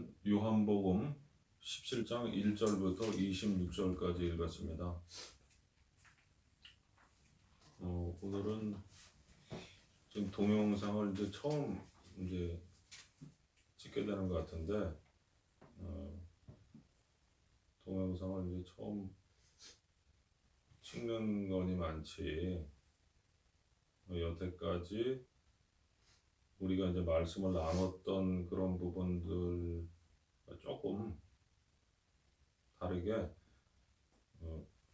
오늘은 요한복음 17장 1절부터 26절까지 읽었습니다. 오늘은 지금 동영상을 이제 처음 찍게 되는 것 같은데, 동영상을 이제 처음 찍는 거니 많지. 여태까지 우리가 이제 말씀을 나눴던 그런 부분들 조금 다르게,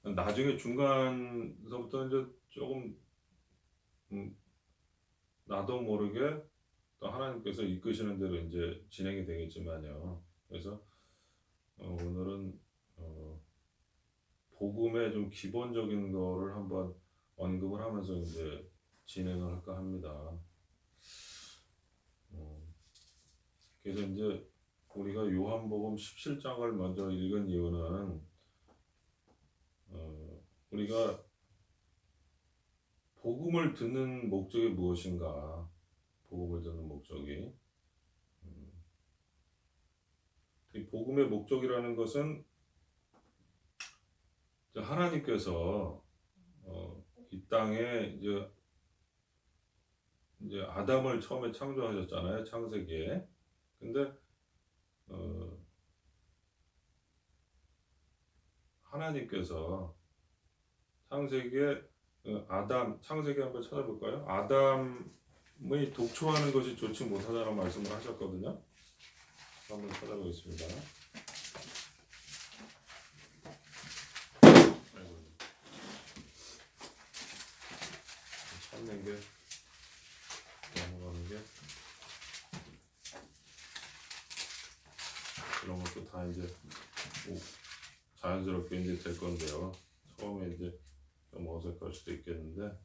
나중에 중간서부터 이제 조금 나도 모르게 또 하나님께서 이끄시는 대로 이제 진행이 되겠지만요. 그래서 오늘은 복음의 좀 기본적인 거를 한번 언급을 하면서 이제 진행을 할까 합니다. 그래서 이제 우리가 요한복음 17장을 먼저 읽은 이유는 우리가 복음을 듣는 목적이 무엇인가? 복음을 듣는 목적이, 이 복음의 목적이라는 것은 하나님께서 이 땅에 이제 아담을 처음에 창조하셨잖아요, 창세기에. 근데 하나님께서 창세기에 창세기 한번 찾아볼까요? 아담의 독초하는 것이 좋지 못하다는 말씀을 하셨거든요. 한번 찾아보겠습니다. 찾는 게 넘어가는 게 이런 것도 다 이제 자연스럽게 이제 될 건데요. 처음에 이제 좀 어색할 수도 있겠는데,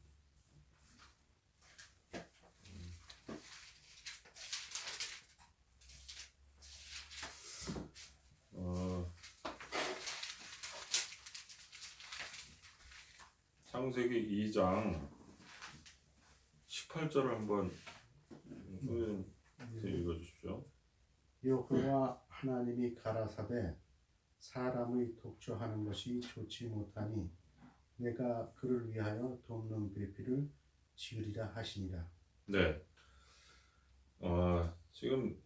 창세기 2장 18절을 한번 읽어주십시오. 여호와 하나님이 가라사대 사람의 독초하는 것이 좋지 못하니 내가 그를 위하여 돕는 배필을 지으리라 하시니라. 네. 지금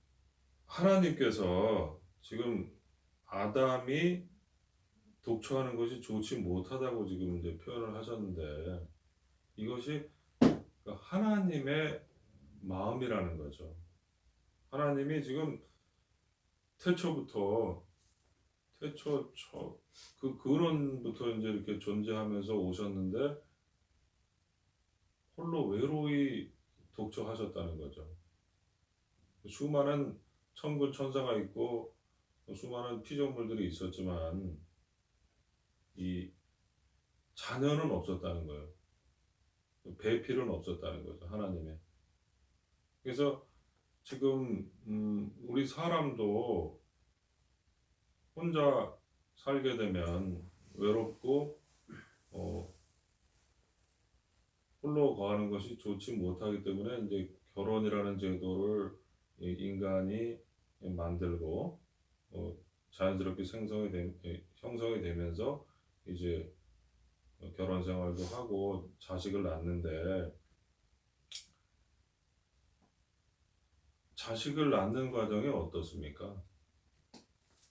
하나님께서 지금 아담이 독초하는 것이 좋지 못하다고 지금 이제 표현을 하셨는데, 이것이 하나님의 마음이라는 거죠. 하나님이 지금 태초부터 그 근원부터 이제 이렇게 존재하면서 오셨는데 홀로 외로이 독초하셨다는 거죠. 수많은 천군 천사가 있고 수많은 피조물들이 있었지만 이 자녀는 없었다는 거예요. 배필은 없었다는 거죠, 하나님의. 그래서 지금 우리 사람도 혼자 살게 되면 외롭고 홀로 거하는 것이 좋지 못하기 때문에 이제 결혼이라는 제도를 인간이 만들고 자연스럽게 형성이 되면서 이제 결혼 생활도 하고 자식을 낳는데, 자식을 낳는 과정이 어떻습니까?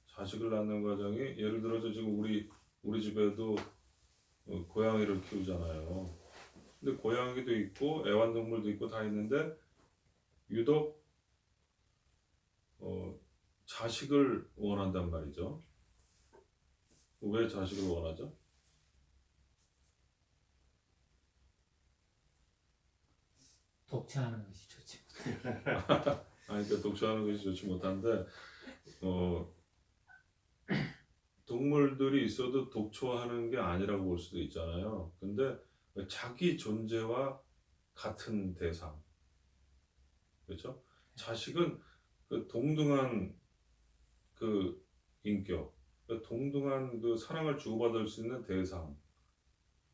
자식을 낳는 과정이, 예를 들어서 지금 우리 집에도 고양이를 키우잖아요. 근데 고양이도 있고 애완동물도 있고 다 있는데 유독 자식을 원한단 말이죠. 왜 자식을 원하죠? 독차하는 것이 좋지 못해. 그러니까 독초하는 것이 좋지 못한데, 동물들이 있어도 독초하는 게 아니라고 볼 수도 있잖아요. 근데 자기 존재와 같은 대상, 그렇죠? 자식은 그 동등한 그 인격, 그 동등한 그 사랑을 주고받을 수 있는 대상,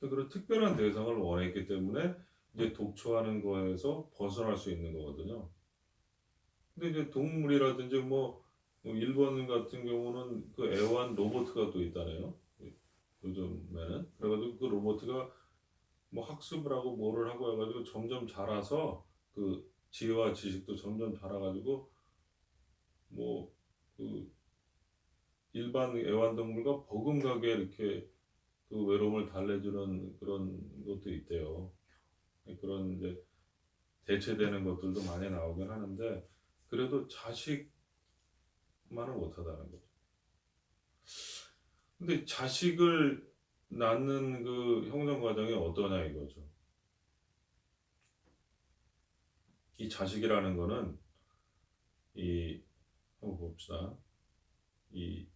그런 특별한 대상을 원했기 때문에 이제 독초하는 거에서 벗어날 수 있는 거거든요. 근데 이제 동물이라든지 일본 같은 경우는 그 애완 로봇가 또 있다네요. 요즘에는 그래가지고 그 로봇가 뭐 학습을 하고 뭐를 하고 해가지고 점점 자라서 그 지혜와 지식도 점점 자라가지고 뭐 그 일반 애완동물과 버금가게 이렇게 그 외로움을 달래주는 그런 것도 있대요. 그런 이제 대체되는 것들도 많이 나오긴 하는데 그래도 자식만은 못하다는 거죠. 근데 자식을 낳는 그 형성 과정이 어떠냐 이거죠. 이 자식이라는 거는 이 한번 봅시다. 이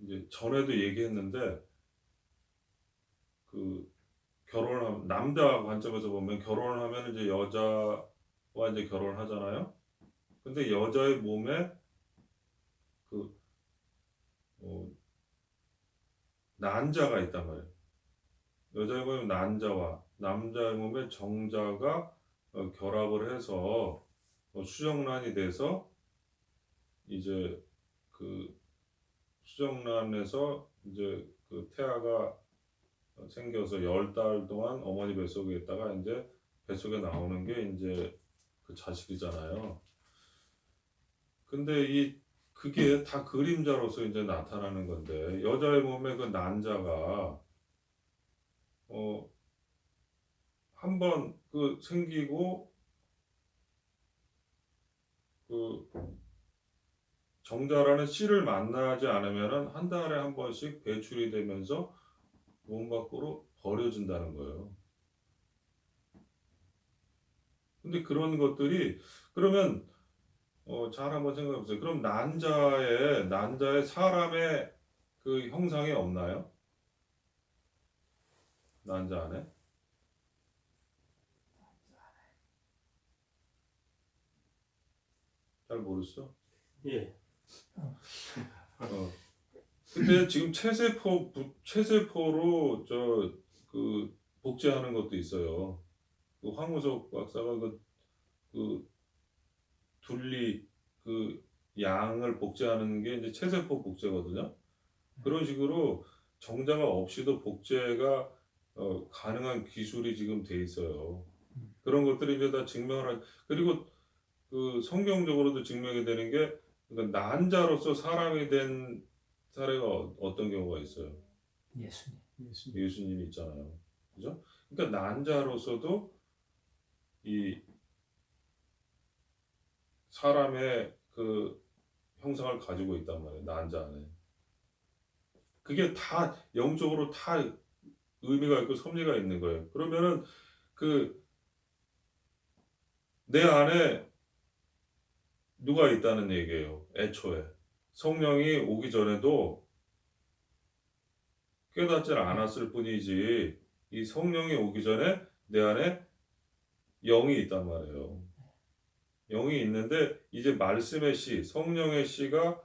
이제 전에도 얘기했는데 그 결혼을 남자 관점에서 보면 결혼을 하면 이제 여자와 이제 결혼을 하잖아요. 근데 여자의 몸에 그 어, 난자가 있단 말이에요. 여자의 몸에 난자와 남자의 몸에 정자가 결합을 해서 수정란이 돼서 이제 그 수정란에서 이제 그 태아가 생겨서 10달 동안 어머니 뱃속에 있다가 이제 뱃속에 나오는 게 이제 그 자식이잖아요. 근데 이 그게 다 그림자로서 이제 나타나는 건데 여자의 몸에 그 난자가 한번 그 생기고 그 정자라는 씨를 만나지 않으면은 한 달에 한 번씩 배출이 되면서 몸 밖으로 버려진다는 거예요. 근데 그런 것들이 그러면 잘 한번 생각해 보세요. 그럼 난자의 사람의 그 형상이 없나요? 난자 안에? 잘 모르시죠? 예. 어. 근데 지금 체세포로 그 복제하는 것도 있어요. 그 황우석 박사가 그 둘리 그 양을 복제하는 게 이제 체세포 복제거든요. 그런 식으로 정자가 없이도 복제가 가능한 기술이 지금 돼 있어요. 그런 것들이 이제 다 그리고 그 성경적으로도 증명이 되는 게 그러니까 난자로서 사람이 된 사례가 어떤 경우가 있어요? 예수님. 예수님이 있잖아요. 그죠? 그러니까 난자로서도 이 사람의 그 형상을 가지고 있단 말이에요. 난자 안에. 그게 다 영적으로 다 의미가 있고 섭리가 있는 거예요. 그러면은 그 내 안에 누가 있다는 얘기예요. 애초에. 성령이 오기 전에도 깨닫지 않았을 뿐이지 이 성령이 오기 전에 내 안에 영이 있단 말이에요. 영이 있는데 이제 말씀의 씨, 성령의 씨가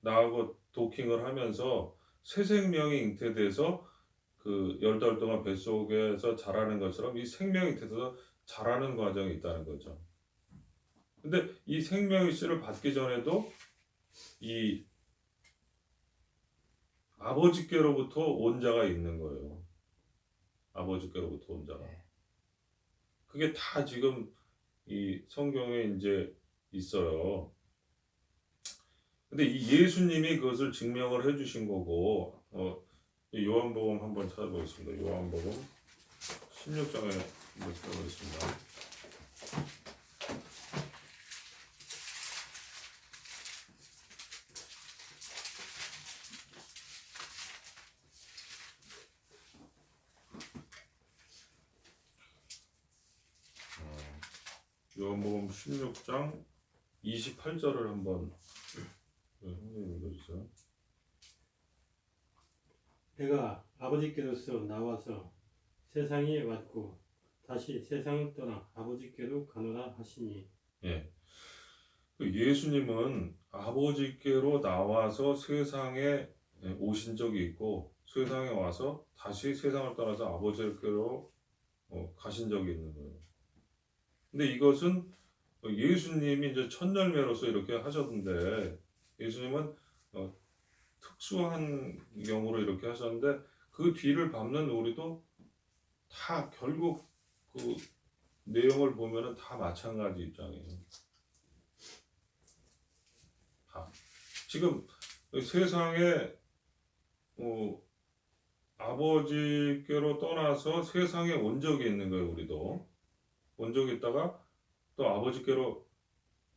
나하고 도킹을 하면서 새 생명이 잉태돼서 그 10달 동안 뱃속에서 자라는 것처럼 이 생명이 잉태돼서 자라는 과정이 있다는 거죠. 근데 이 생명의 씨를 받기 전에도 이 아버지께로부터 온 자가 있는 거예요. 아버지께로부터 온 자가. 그게 다 지금 이 성경에 이제 있어요. 근데 이 예수님이 그것을 증명을 해주신 거고, 요한복음 한번 찾아보겠습니다. 요한복음 16장에 한번 찾아보겠습니다. 요한복음 16장 28절을 한번 선생님 읽어주세요. 내가 아버지께로서 나와서 세상에 왔고 다시 세상을 떠나 아버지께로 가노라 하시니. 예. 예수님은 아버지께로 나와서 세상에 오신 적이 있고 세상에 와서 다시 세상을 떠나서 아버지께로 가신 적이 있는 거예요. 근데 이것은 예수님이 이제 첫 열매로서 이렇게 하셨는데 예수님은 특수한 경우로 이렇게 하셨는데 그 뒤를 밟는 우리도 다 결국 그 내용을 보면은 다 마찬가지 입장이에요. 다. 지금 세상에 아버지께로 떠나서 세상에 온 적이 있는 거예요. 우리도 온 적이 있다가 또 아버지께로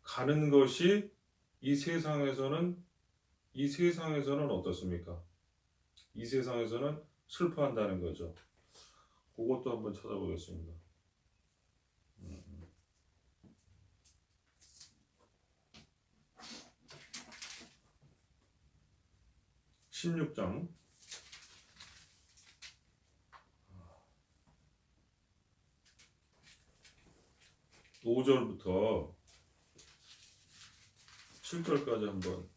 가는 것이 이 세상에서는 어떻습니까? 이 세상에서는 슬퍼한다는 거죠. 그것도 한번 찾아보겠습니다. 16장 5절부터 7절까지 한번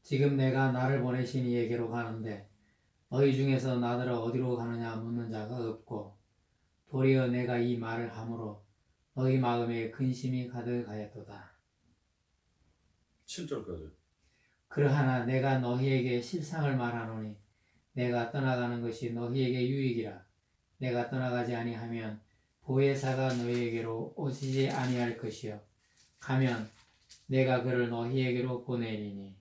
지금 내가 나를 보내신 이에게로 가는데 너희 중에서 나더러 어디로 가느냐 묻는 자가 없고 도리어 내가 이 말을 함으로 너희 마음에 근심이 가득하였도다. 7절까지. 그러하나 내가 너희에게 실상을 말하노니 내가 떠나가는 것이 너희에게 유익이라. 내가 떠나가지 아니하면 보혜사가 너희에게로 오시지 아니할 것이요 가면 내가 그를 너희에게로 보내리니.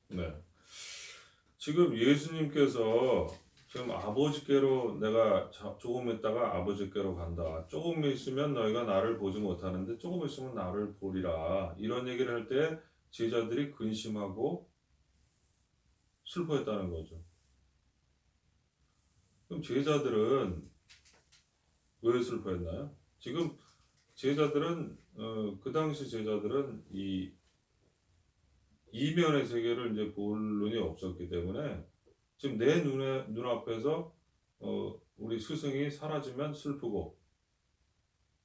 네. 지금 예수님께서 지금 아버지께로 내가 조금 있다가 아버지께로 간다. 조금 있으면 너희가 나를 보지 못하는데 조금 있으면 나를 보리라. 이런 얘기를 할 때 제자들이 근심하고 슬퍼했다는 거죠. 그럼 제자들은 왜 슬퍼했나요? 지금 제자들은 그 당시 제자들은 이 이면의 세계를 이제 볼 눈이 없었기 때문에 지금 내 눈앞에서 우리 스승이 사라지면 슬프고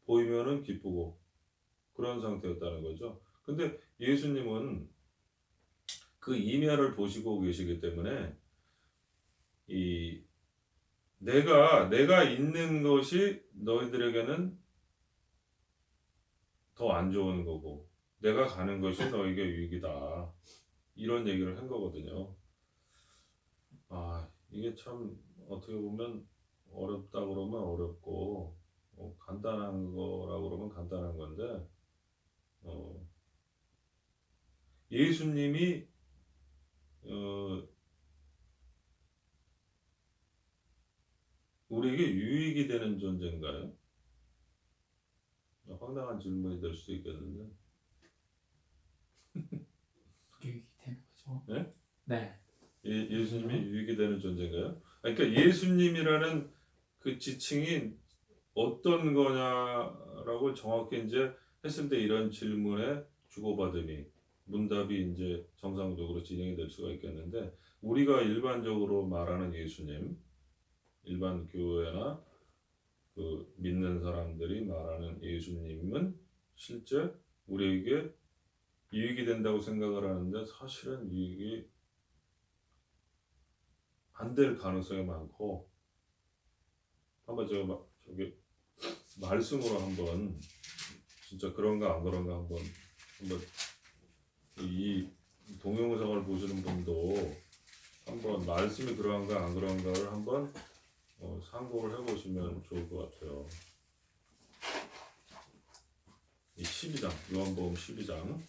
보이면은 기쁘고 그런 상태였다는 거죠. 근데 예수님은 그 이면을 보시고 계시기 때문에 이 내가 있는 것이 너희들에게는 더 안 좋은 거고 내가 가는 것이 너에게 유익이다. 이런 얘기를 한 거거든요. 아, 이게 참 어떻게 보면 어렵다 그러면 어렵고 간단한 거라고 그러면 간단한 건데 예수님이 우리에게 유익이 되는 존재인가요? 황당한 질문이 될 수도 있겠는데. 유익이 되는 거죠. 네? 네. 예수님이 유익이 되는 존재인가요? 그러니까 예수님이라는 그 지칭이 어떤 거냐라고 정확히 이제 했을 때 이런 질문에 주고받음이 문답이 이제 정상적으로 진행이 될 수가 있겠는데 우리가 일반적으로 말하는 예수님, 일반 교회나 그 믿는 사람들이 말하는 예수님은 실제 우리에게 유익이 된다고 생각을 하는데 사실은 유익이 안 될 가능성이 많고 한번 제가 저기 말씀으로 한번 진짜 그런가 안 그런가 한번 이 동영상을 보시는 분도 한번 말씀이 그런가 안 그런가를 한번 상고를 해보시면 좋을 것 같아요. 이 12장 요한복음 12장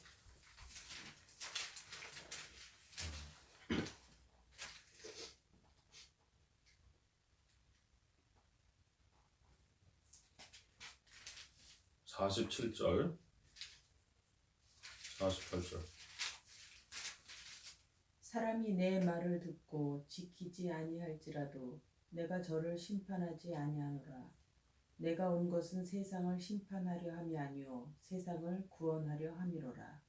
47절 48절 사람이 내 말을 듣고 지키지 아니할지라도 내가 저를 심판하지 아니하노라. 내가 온 것은 세상을 심판하려 함이 아니요 세상을 구원하려 함이로라.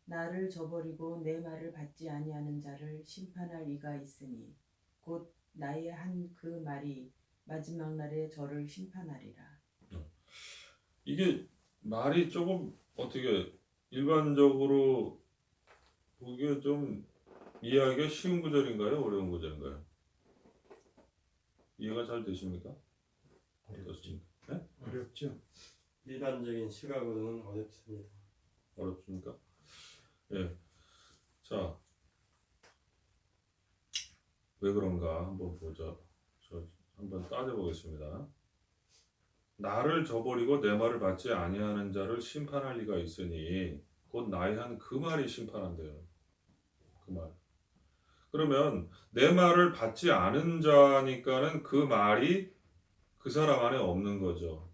나를 저버리고 내 말을 받지 아니하는 자를 심판할 이가 있으니 곧 나의 한 그 말이 마지막 날에 저를 심판하리라. 이게 말이 조금 어떻게 일반적으로 보기에 좀 이해하기가 쉬운 구절인가요? 어려운 구절인가요? 이해가 잘 되십니까? 어떻습니까? 네? 어렵죠? 일반적인 시각으로는 어렵습니다. 어렵습니까? 예. 자, 왜 그런가 한번 보자. 저 한번 따져보겠습니다. 나를 저버리고 내 말을 받지 아니하는 자를 심판할 리가 있으니 곧 나의 한 그 말이 심판한대요. 그 말. 그러면 내 말을 받지 않은 자니까는 그 말이 그 사람 안에 없는 거죠.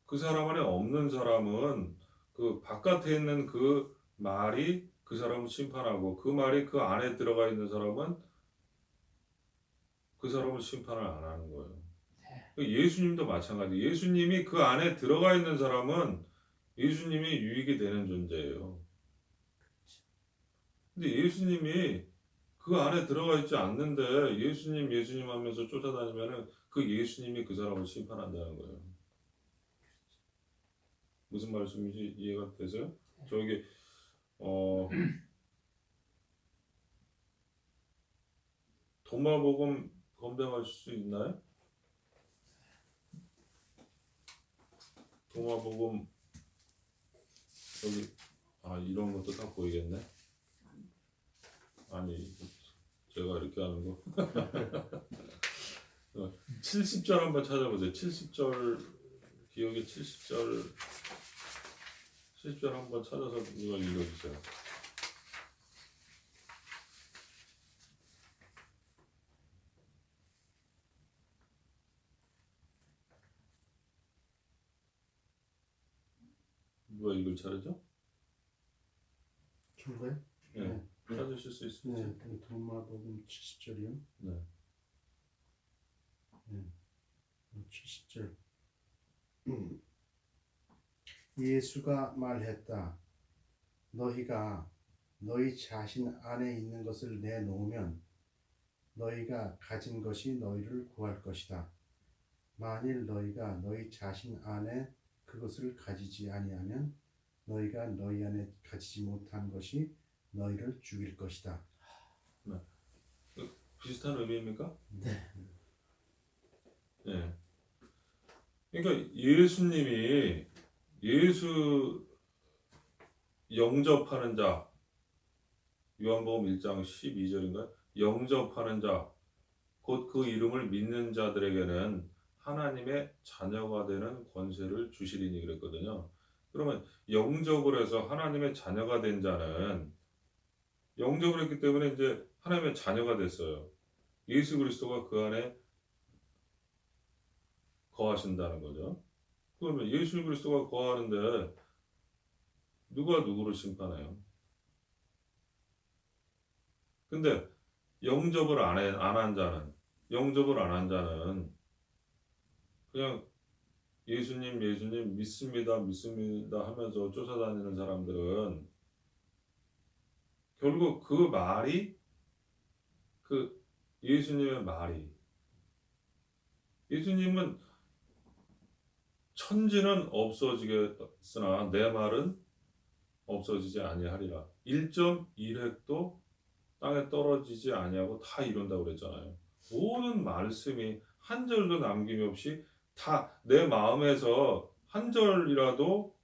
그 사람 안에 없는 사람은 그 바깥에 있는 그 말이 그 사람을 심판하고 그 말이 그 안에 들어가 있는 사람은 그 사람을 심판을 안 하는 거예요. 예수님도 마찬가지. 예수님이 그 안에 들어가 있는 사람은 예수님이 유익이 되는 존재예요. 근데 예수님이 그 안에 들어가 있지 않는데 예수님 하면서 쫓아다니면은 그 예수님이 그 사람을 심판한다는 거예요. 무슨 말씀인지 이해가 되세요? 저기 도마복음 검증할 수 있나요? 도마복음 여기 이런 것도 다 보이겠네. 아니 제가 이렇게 하는 거 70절 한번 찾아보세요. 70절 기억에 70절 한번 찾아서 누가 읽어주세요. 누가 읽을 차례죠? 저거요? 네. 찾으실 수 있을지. 네, 도마복음 70절이요. 네. 70절. 예수가 말했다. 너희가 너희 자신 안에 있는 것을 내놓으면 너희가 가진 것이 너희를 구할 것이다. 만일 너희가 너희 자신 안에 그것을 가지지 아니하면 너희가 너희 안에 가지지 못한 것이 너희를 죽일 것이다. 네. 비슷한 의미입니까? 네. 네. 그러니까 예수님이 예수 영접하는 자 요한복음 1장 12절인가요? 영접하는 자 곧 그 이름을 믿는 자들에게는 하나님의 자녀가 되는 권세를 주시리니 그랬거든요. 그러면 영접을 해서 하나님의 자녀가 된 자는 영접을 했기 때문에 이제 하나님의 자녀가 됐어요. 예수 그리스도가 그 안에 거하신다는 거죠. 그러면 예수 그리스도가 거하는데 누가 누구를 심판해요? 근데 영접을 안 한 자는 그냥 예수님 믿습니다 하면서 쫓아다니는 사람들은 결국 그 말이 그 예수님의 말이 예수님은 천지는 없어지겠으나 내 말은 없어지지 아니하리라. 1.1획도 땅에 떨어지지 아니하고 다 이룬다고 그랬잖아요. 모든 말씀이 한 절도 남김없이 다 내 마음에서 한 절이라도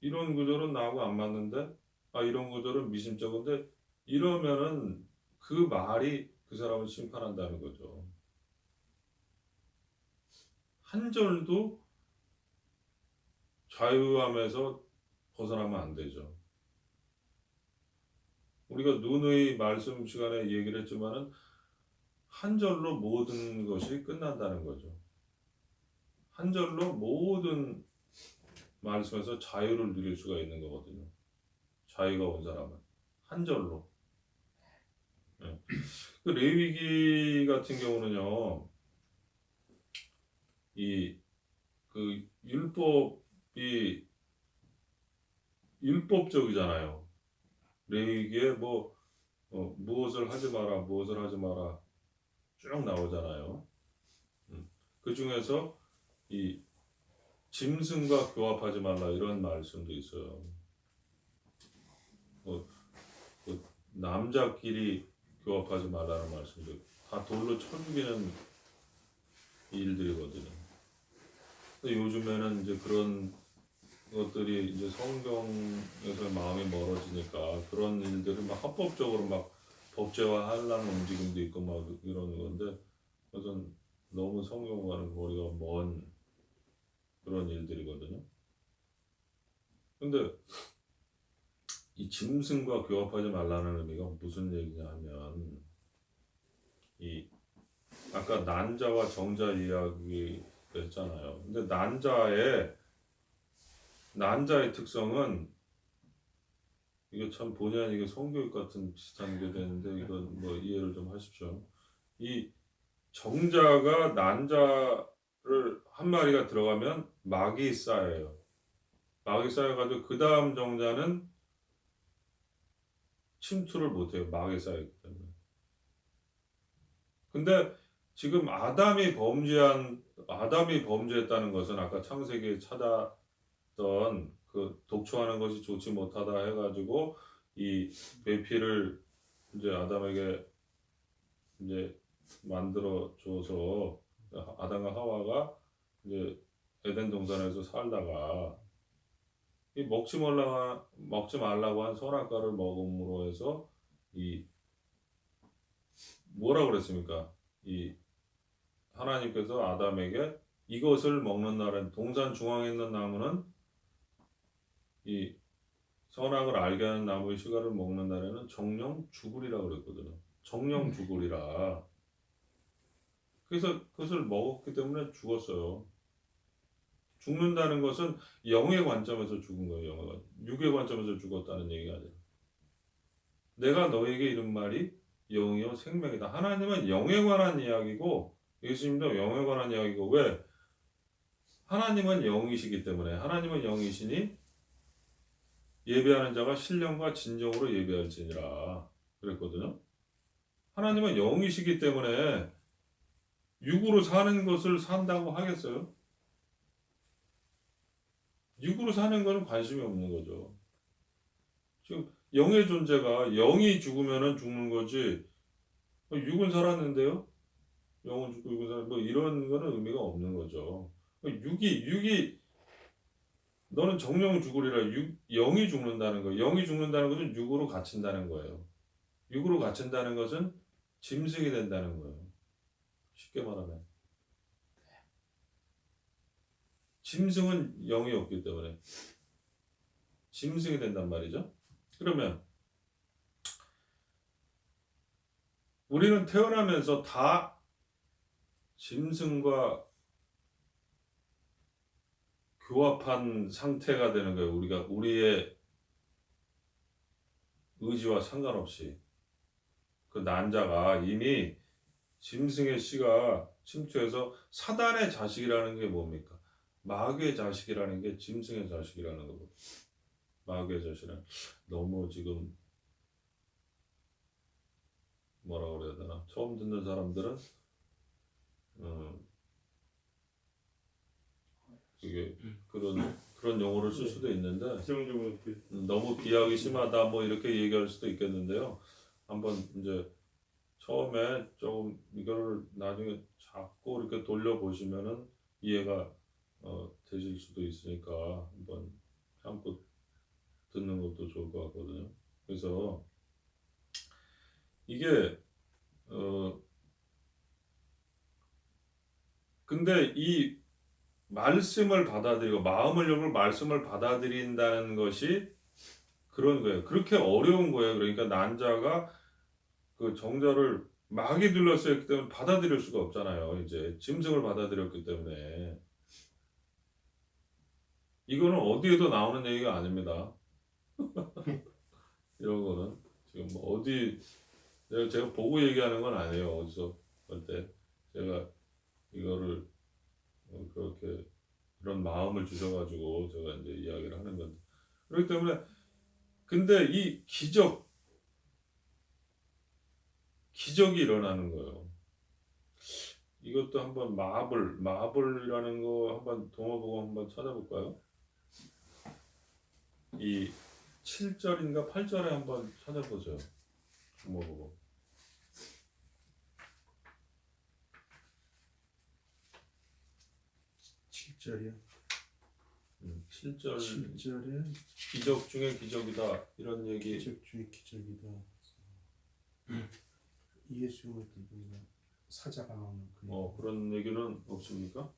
이런 구절은 나하고 안 맞는데 이런 구절은 미심쩍은데 이러면은 그 말이 그 사람을 심판한다는 거죠. 한 절도 자유함에서 벗어나면 안 되죠. 우리가 누누이 말씀 시간에 얘기를 했지만은 한 절로 모든 것이 끝난다는 거죠. 한 절로 모든 말씀에서 자유를 누릴 수가 있는 거거든요. 자유가 온 사람은 한 절로. 네. 그 레위기 같은 경우는요, 그 율법이 율법적이잖아요. 레위기에 무엇을 하지 마라, 무엇을 하지 마라 쭉 나오잖아요. 그 중에서 이 짐승과 교합하지 말라 이런 말씀도 있어요. 남자끼리 교합하지 말라는 말씀도 다 돌로 쳐 죽이는 일들이거든요. 근데 요즘에는 이제 그런 것들이 이제 성경에서 마음이 멀어지니까 그런 일들을 막 합법적으로 막 법제화하려는 움직임도 있고 막 이러는 건데, 그것은 너무 성경과는 거리가 먼 그런 일들이거든요. 근데 이 짐승과 교합하지 말라는 의미가 무슨 얘기냐 하면, 이 아까 난자와 정자 이야기 했잖아요. 근데 난자의 특성은, 이게 참 본의 아니게 성교육 같은 비슷한 게 되는데 이건 뭐 이해를 좀 하십시오. 이 정자가 난자를 한 마리가 들어가면 막이 쌓여요. 막이 쌓여가지고 그 다음 정자는 침투를 못해요. 막이 쌓였기 때문에. 근데 지금 아담이 범죄했다는 것은 아까 창세기에 찾았던 그 독초하는 것이 좋지 못하다 해가지고 이 배필을 이제 아담에게 이제 만들어 줘서 아담과 하와가 이제 에덴 동산에서 살다가 이 먹지 말라고 한 선악과를 먹음으로 해서 이 뭐라 그랬습니까? 이 하나님께서 아담에게 이것을 먹는 날엔 동산 중앙에 있는 나무는 이 선악을 알게 하는 나무의 씨가를 먹는 날에는 정령 죽으리라 그랬거든요. 정령 죽으리라. 그래서 그것을 먹었기 때문에 죽었어요. 죽는다는 것은 영의 관점에서 죽은 거예요. 육의 관점에서 죽었다는 얘기가 아니라. 내가 너에게 이른 말이 영이요 생명이다. 하나님은 영에 관한 이야기고 예수님도 영에 관한 이야기고, 왜? 하나님은 영이시기 때문에. 하나님은 영이시니 예배하는 자가 신령과 진정으로 예배할지니라 그랬거든요. 하나님은 영이시기 때문에 육으로 사는 것을 산다고 하겠어요? 육으로 사는 거는 관심이 없는 거죠. 지금 영의 존재가, 영이 죽으면은 죽는 거지, 육은 살았는데요? 영은 죽고 육은 살았, 뭐 이런 거는 의미가 없는 거죠. 육이 너는 정령 죽으리라. 영이 죽는다는 거예요. 영이 죽는다는 것은 육으로 갇힌다는 거예요. 육으로 갇힌다는 것은 짐승이 된다는 거예요. 쉽게 말하면. 짐승은 영이 없기 때문에 짐승이 된단 말이죠. 그러면 우리는 태어나면서 다 짐승과 교합한 상태가 되는 거예요. 우리의 의지와 상관없이. 그 난자가 이미 짐승의 씨가 침투해서 사단의 자식이라는 게 뭡니까? 마귀의 자식이라는 게 짐승의 자식이라는 거거든요. 마귀의 자식은 너무 지금 뭐라 그래야 되나? 처음 듣는 사람들은 이게 그런 용어를 쓸 수도 있는데 부정적으로 너무 비하기 심하다 뭐 이렇게 얘기할 수도 있겠는데요. 한번 이제 처음에 조금 이거를 나중에 자꾸 이렇게 돌려보시면은 이해가 되실 수도 있으니까 한번 참고 듣는 것도 좋을 것 같거든요. 그래서 이게 근데 이 말씀을 받아들이고 마음을 열고 말씀을 받아들인다는 것이 그런 거예요. 그렇게 어려운 거예요. 그러니까 난자가 그 정자를 막이 둘러싸였기 때문에 받아들일 수가 없잖아요. 이제 짐승을 받아들였기 때문에. 이거는 어디에도 나오는 얘기가 아닙니다. 이런 거는 지금 뭐 어디 제가 보고 얘기하는 건 아니에요. 어디서 볼 때 제가 이거를 그렇게 이런 마음을 주셔가지고 제가 이제 이야기를 하는 건데, 그렇기 때문에 근데 이 기적이 일어나는 거예요. 이것도 한번 마블이라는 거 한번 동화보고 한번 찾아볼까요? 이 7절인가 8절에 한번 찾아보세요. 동화보고. 7절이요. 7절 7절에 기적 중에 기적이다 이런 얘기. 기적 중에 기적이다. 예수님을 들고 사자가 나오는 그 그런 얘기는 없습니까?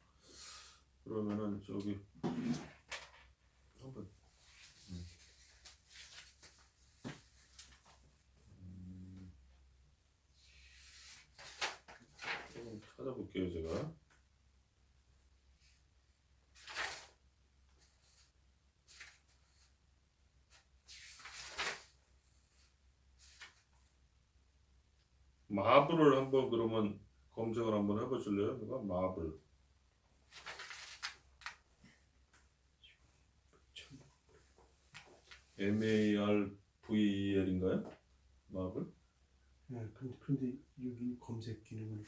그러면은 저기 한번 조금 찾아볼게요 제가. 마블을 한번 그러면 검색을 한번 해보실래요? 누가 마블. MARVEL인가요? 마블? 네, 근데 여기 검색 기능을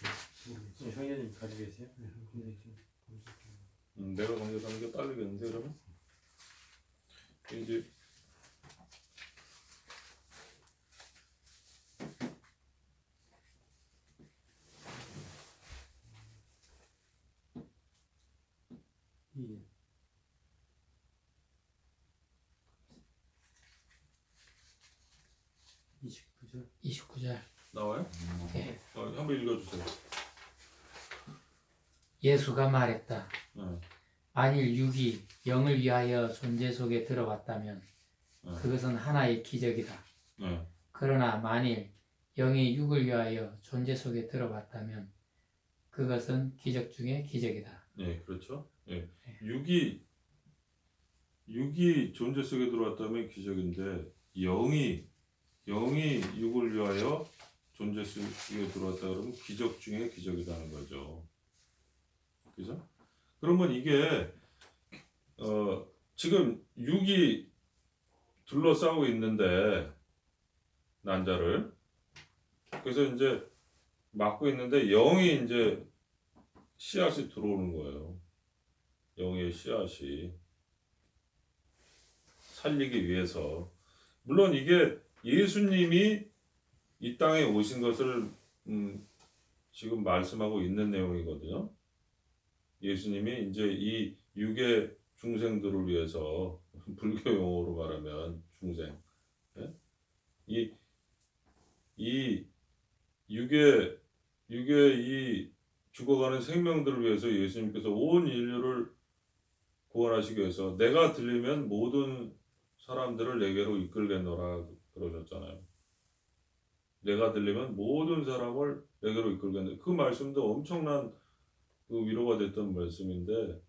모르겠어요. 형제님 가지고 계세요? 네, 검색 기능. 내가 검색하는 게 빠르겠는데 그러면? 이제 이 29절. 29절. 나와요? 네. 한번 읽어주세요. 예수가 말했다. 네. 만일 육이 영을 위하여 존재 속에 들어왔다면 그것은 하나의 기적이다. 네. 그러나 만일 영이 육을 위하여 존재 속에 들어왔다면 그것은 기적 중에 기적이다. 네, 그렇죠. 네. 육이 존재 속에 들어왔다면 기적인데 영이 육을 위하여 존재 속에 들어왔다 그러면 기적 중에 기적이라는 거죠. 그죠? 그러면 이게 지금 육이 둘러싸고 있는데 난자를 그래서 이제 막고 있는데 영이 이제 씨앗이 들어오는 거예요. 영의 씨앗이 살리기 위해서. 물론 이게 예수님이 이 땅에 오신 것을 지금 말씀하고 있는 내용이거든요. 예수님이 이제 이 육의 중생들을 위해서 불교 용어로 말하면 중생, 예? 이 육의 이 죽어가는 생명들을 위해서 예수님께서 온 인류를 구원하시기 위해서 내가 들리면 모든 사람들을 내게로 이끌겠노라 그러셨잖아요. 내가 들리면 모든 사람을 내게로 이끌겠노라. 그 말씀도 엄청난 그 위로가 됐던 말씀인데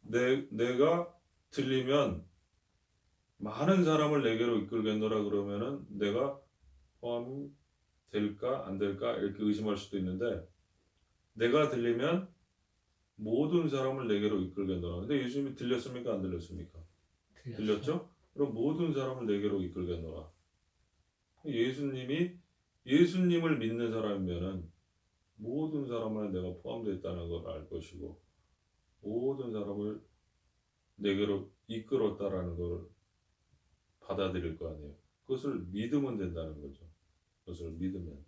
내가 들리면 많은 사람을 내게로 이끌겠노라 그러면은 내가 포함이 될까 안 될까 이렇게 의심할 수도 있는데 내가 들리면 모든 사람을 내게로 이끌겠노라. 근데 예수님이 들렸습니까 안 들렸습니까? 들렸죠? 그럼 모든 사람을 내게로 이끌겠노라. 예수님을 믿는 사람이면은 모든 사람을 내가 포함되어 있다는 걸 알 것이고 모든 사람을 내게로 이끌었다라는 걸 받아들일 거 아니에요. 그것을 믿으면 된다는 거죠. 그것을 믿으면.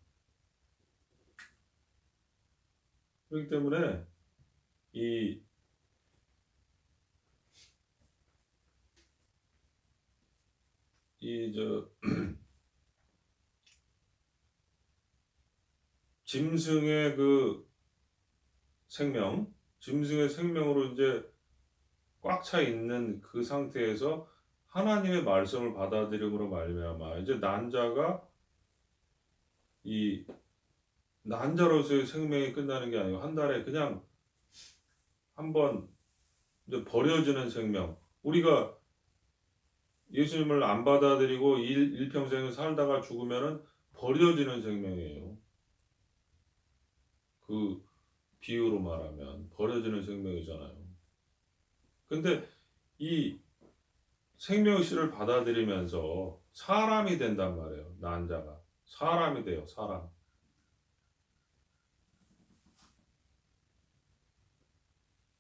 그렇기 때문에 짐승의 그 생명, 짐승의 생명으로 이제 꽉 차 있는 그 상태에서 하나님의 말씀을 받아들임으로 말미암아 이제 이 난자로서의 생명이 끝나는 게 아니고 한 달에 그냥 한번 이제 버려지는 생명. 우리가 예수님을 안 받아들이고 일평생을 살다가 죽으면은 버려지는 생명이에요. 그 비유로 말하면 버려지는 생명이잖아요. 근데 이 생명씨를 받아들이면서 사람이 된단 말이에요. 난자가 사람이 돼요. 사람.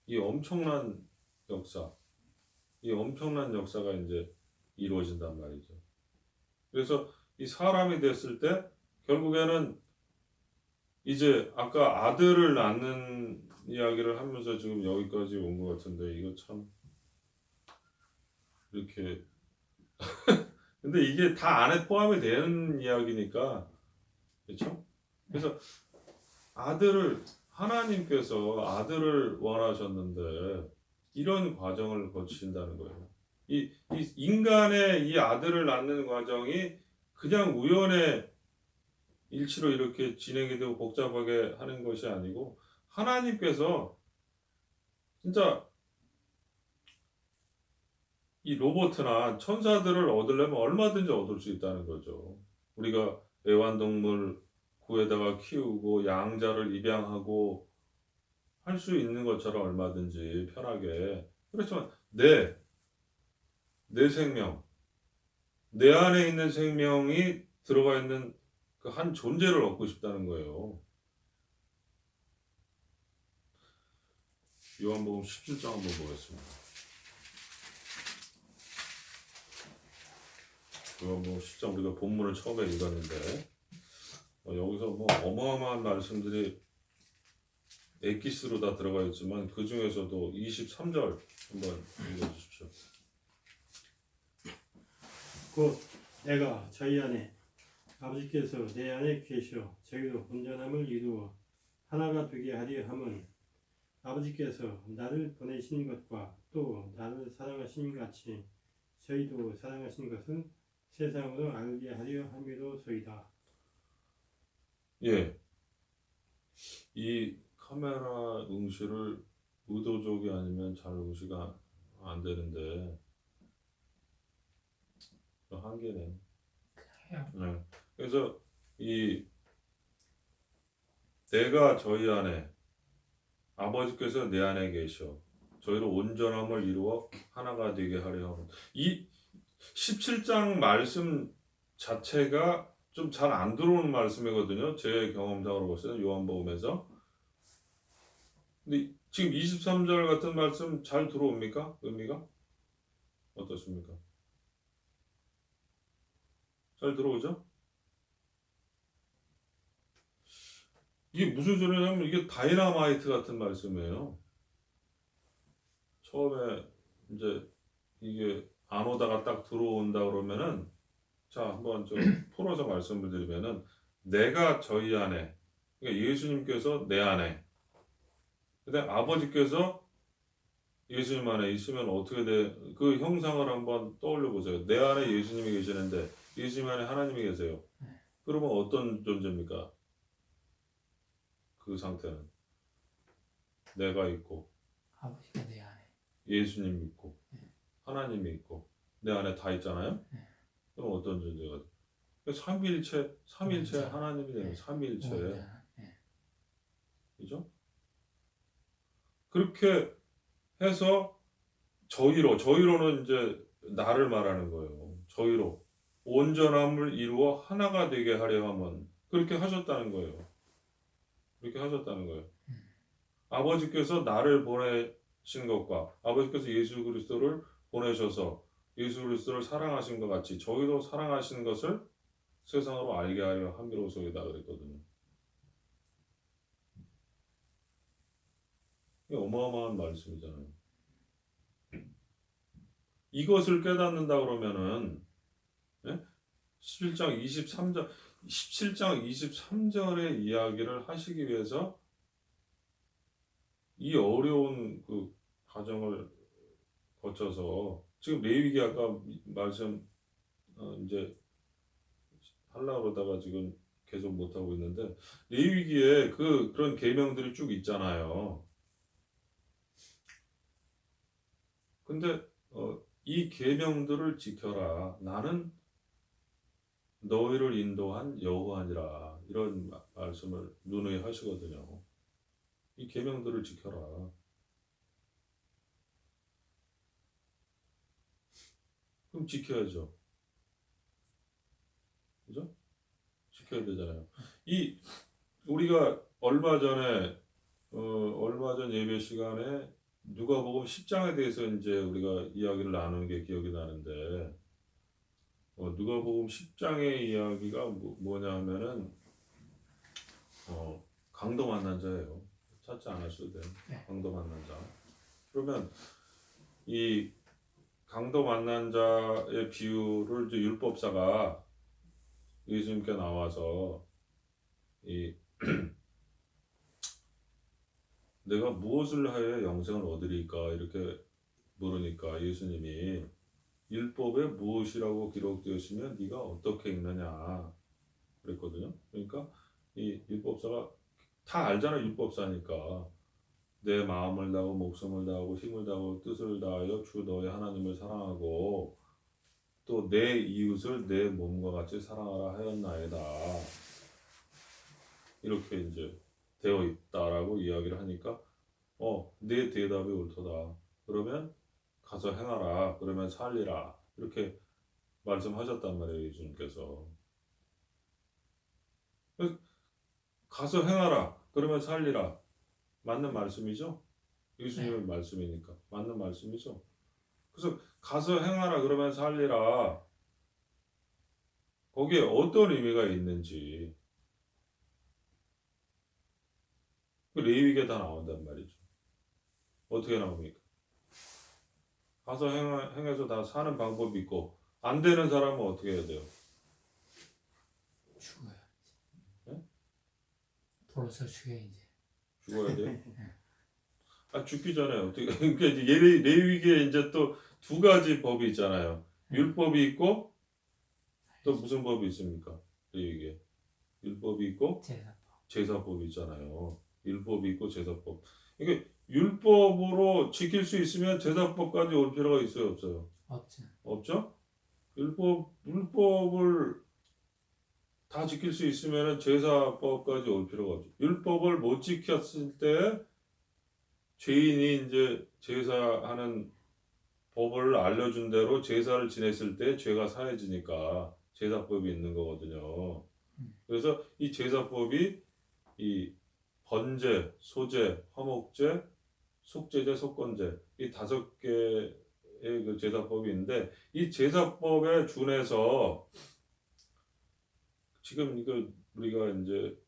이 엄청난 역사가 이제 이루어진단 말이죠. 그래서 이 사람이 됐을 때 결국에는 이제 아까 아들을 낳는 이야기를 하면서 지금 여기까지 온 것 같은데 이거 참 이렇게 근데 이게 다 안에 포함이 되는 이야기니까 그렇죠? 그래서 아들을 하나님께서 아들을 원하셨는데 이런 과정을 거치신다는 거예요. 이 인간의 이 아들을 낳는 과정이 그냥 우연의 일치로 이렇게 진행이 되고 복잡하게 하는 것이 아니고 하나님께서 진짜 이 로봇이나 천사들을 얻으려면 얼마든지 얻을 수 있다는 거죠. 우리가 애완동물 구에다가 키우고 양자를 입양하고 할 수 있는 것처럼 얼마든지 편하게. 그렇지만 내 생명, 내 안에 있는 생명이 들어가 있는 그 한 존재를 얻고 싶다는 거예요. 요한복음 17장 한번 보겠습니다. 요한복음 10장 우리가 본문을 처음에 읽었는데 여기서 뭐 어마어마한 말씀들이 엑기스로 다 들어가 있지만 그 중에서도 23절 한번 읽어주십시오. 곧 내가 저희 안에 아버지께서 내 안에 계시어 저희도 온전함을 이루어 하나가 되게 하려 함은 아버지께서 나를 보내신 것과 또 나를 사랑하신 같이 저희도 사랑하신 것은 세상으로 알게 하려 함이로소이다. 예, 이 카메라 응시를 의도적이 아니면 잘 응시가 안 되는데 한계네. 네. 그래서 이 내가 저희 안에 아버지께서 내 안에 계셔 저희로 온전함을 이루어 하나가 되게 하려 하면 이 17장 말씀 자체가 좀 잘 안 들어오는 말씀이거든요. 제 경험상으로 봤을 때 요한복음에서. 근데 지금 23절 같은 말씀 잘 들어옵니까? 의미가? 어떻습니까? 잘 들어오죠? 이게 무슨 소리냐면 이게 다이너마이트 같은 말씀이에요. 처음에 이제 이게 안 오다가 딱 들어온다 그러면은 자 한번 좀 풀어서 말씀을 드리면은 내가 저희 안에 그러니까 예수님께서 내 안에 그다음 아버지께서 예수님 안에 있으면 어떻게 돼? 그 형상을 한번 떠올려 보세요. 내 안에 예수님이 계시는데 예수님 안에 하나님이 계세요. 그러면 어떤 존재입니까? 그 상태는 내가 있고 아버지가 내 안에. 예수님 있고 하나님이 있고 내 안에 다 있잖아요. 그럼 어떤 존재가 돼? 삼위일체 하나님이 되는 삼위일체. 그죠? 그렇게 해서 저희로는 이제 나를 말하는 거예요. 저희로 온전함을 이루어 하나가 되게 하려 하면 그렇게 하셨다는 거예요. 그렇게 하셨다는 거예요. 아버지께서 나를 보내신 것과 아버지께서 예수 그리스도를 보내셔서 예수 그리스도를 사랑하신 것 같이 저희도 사랑하시는 것을 세상으로 알게 하려 함이로소이다 그랬거든요. 이게 어마어마한 말씀이잖아요. 이것을 깨닫는다 그러면은 17장 23절의 이야기를 하시기 위해서 이 어려운 그 과정을 거쳐서 지금 레위기 아까 말씀 이제 하려고 그러다가 지금 계속 못하고 있는데 레위기에 그런 계명들이 쭉 있잖아요. 근데 이 계명들을 지켜라. 나는 너희를 인도한 여호와니라. 이런 말씀을 누누이 하시거든요. 이 계명들을 지켜라. 그럼 지켜야죠. 그죠? 지켜야 되잖아요. 우리가 얼마 전 예배 시간에 누가복음 10장에 대해서 이제 우리가 이야기를 나누는 게 기억이 나는데 누가복음 10장의 이야기가 뭐냐 하면은 강도 만난 자예요. 찾지 않으셔도 돼요. 네. 강도 만난 자. 그러면 이 강도 만난 자의 비유를 이제 율법사가 예수님께 나와서 이 내가 무엇을 하여 영생을 얻으리까 이렇게 물으니까 예수님이 율법에 무엇이라고 기록되었으면 네가 어떻게 읽느냐 그랬거든요. 그러니까 이 율법사가 다 알잖아. 율법사니까 내 마음을 다하고 목숨을 다하고 힘을 다하고 뜻을 다하여 주 너의 하나님을 사랑하고 또 내 이웃을 내 몸과 같이 사랑하라 하였나이다. 이렇게 이제 되어 있다라고 이야기를 하니까 내 대답이 옳도다. 그러면 가서 행하라. 그러면 살리라. 이렇게 말씀하셨단 말이에요. 예수님께서. 가서 행하라. 그러면 살리라. 맞는 말씀이죠? 예수님의 말씀이니까. 맞는 말씀이죠? 그래서 가서 행하라. 그러면 살리라. 거기에 어떤 의미가 있는지 그 레위기에 다 나온단 말이죠. 어떻게 나옵니까? 가서 행해서 다 사는 방법이 있고 안 되는 사람은 어떻게 해야 돼요? 죽어요. 네? 돌아서 죽여야지. 죽어야 돼요? 죽기 전에 어떻게 그러니까 이제 레위기에 이제 또 두 가지 법이 있잖아요. 율법이 있고 또 무슨 법이 있습니까? 레위기에 율법이 있고 제사법. 제사법이 있잖아요. 율법이 있고 제사법. 이게 율법으로 지킬 수 있으면 제사법까지 올 필요가 있어요, 없어요? 없죠. 없죠? 율법을 다 지킬 수 있으면 제사법까지 올 필요가 없죠. 율법을 못 지켰을 때 죄인이 이제 제사하는 법을 알려준 대로 제사를 지냈을 때 죄가 사해지니까 제사법이 있는 거거든요. 그래서 이 제사법이 이 번제, 소제, 화목제, 속제제, 속건제 이 5개의 그 제사법이 있는데 이 제사법에 준해서 지금 이거 우리가 이제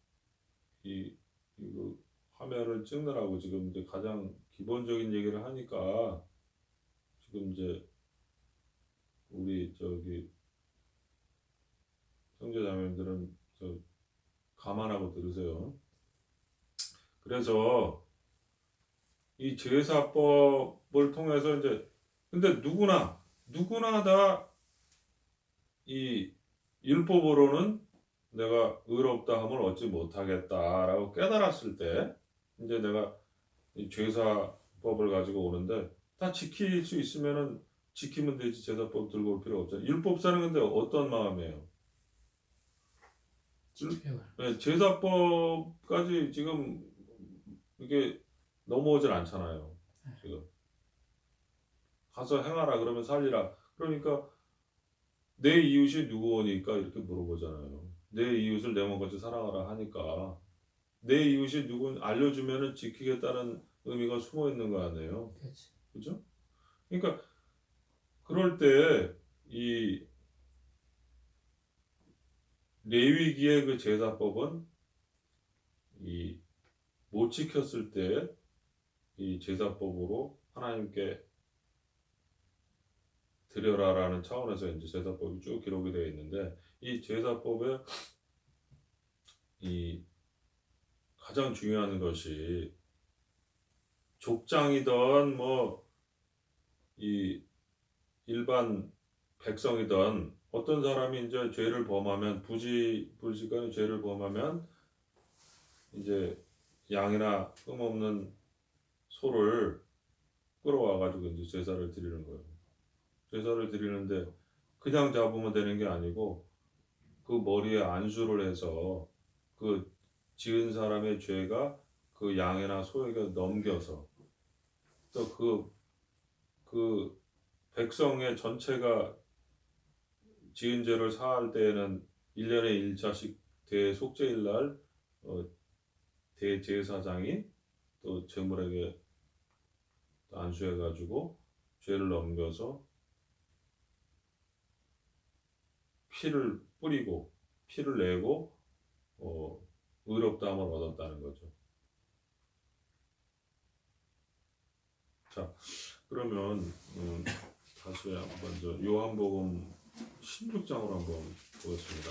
이거 화면을 찍느라고 지금 이제 가장 기본적인 얘기를 하니까 지금 이제 우리 저기 형제자매들은 저 감안하고 들으세요. 그래서 이 제사법을 통해서 이제 근데 누구나 다 이 율법으로는 내가 의롭다함을 얻지 못하겠다라고 깨달았을 때 이제 내가 이 제사법을 가지고 오는데 다 지킬 수 있으면은 지키면 되지 제사법 들고 올 필요 없잖아요. 율법사는 근데 어떤 마음이에요? 지키려고. 네, 제사법까지 지금 이게 넘어오질 않잖아요. 지금 가서 행하라 그러면 살리라. 그러니까 내 이웃이 누구니까 이렇게 물어보잖아요. 내 이웃을 내 몸같이 사랑하라 하니까 내 이웃이 누군 알려주면은 지키겠다는 의미가 숨어 있는 거 아니에요. 그렇지. 그죠? 그러니까 그럴 때 이 레위기의 그 제사법은 이 못 지켰을 때 이 제사법으로 하나님께 드려라라는 차원에서 이제 제사법이 쭉 기록이 되어 있는데 이 제사법에 이 가장 중요한 것이 족장이든 뭐 이 일반 백성이든 어떤 사람이 이제 죄를 범하면 불식간의 죄를 범하면 이제 양이나 흠없는 소를 끌어와 가지고 이제 제사를 드리는 거예요. 제사를 드리는데 그냥 잡으면 되는 게 아니고 그 머리에 안수를 해서 그 지은 사람의 죄가 그 양이나 소에게 넘겨서 또 그 백성의 전체가 지은 죄를 사할 때에는 1년에 1차씩 대속죄일 날 대제사장이 또 제물에게 안수해 가지고 죄를 넘겨서 피를 뿌리고 피를 내고 의롭다함을 얻었다는 거죠. 그러면 다시 한번 요한복음 16장으로 한번 보겠습니다.